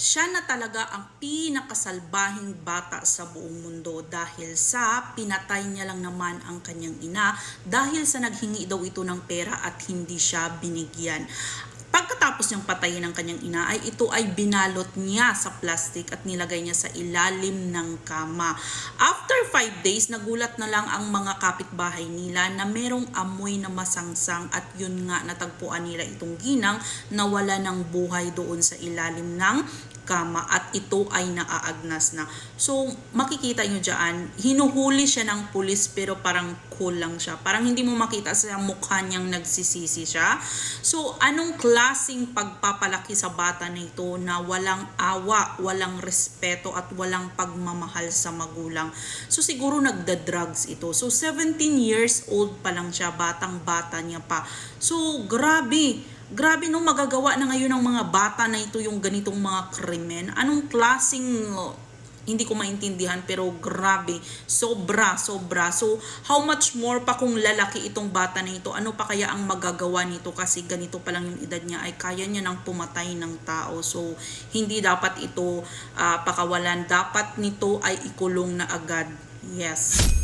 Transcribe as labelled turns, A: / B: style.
A: siya na talaga ang pinakasalbahing bata sa buong mundo dahil sa pinatay niya lang naman ang kanyang ina dahil sa naghingi daw ito ng pera at hindi siya binigyan. Pagkatapos niyang patayin ang kanyang ina ay ito ay binalot niya sa plastic at nilagay niya sa ilalim ng kama. After 5 days, nagulat na lang ang mga kapitbahay nila na merong amoy na masangsang at yun nga natagpuan nila itong ginang na wala ng buhay doon sa ilalim ng kama at ito ay naaagnas na. So makikita nyo dyan, hinuhuli siya ng pulis pero parang cool lang siya. Parang hindi mo makita sa mukha niyang nagsisisi siya. So anong klaseng pagpapalaki sa bata na ito na walang awa, walang respeto at walang pagmamahal sa magulang. So siguro nagda-drugs ito. So 17 years old pa lang siya, batang-bata niya pa. So grabe no, magagawa na ngayon ng mga bata na ito yung ganitong mga krimen. Anong klaseng, hindi ko maintindihan pero grabe, sobra. So how much more pa kung lalaki itong bata na ito, ano pa kaya ang magagawa nito kasi ganito pa lang yung edad niya ay kaya niya nang pumatay ng tao. So hindi dapat ito pakawalan, dapat nito ay ikulong na agad. Yes.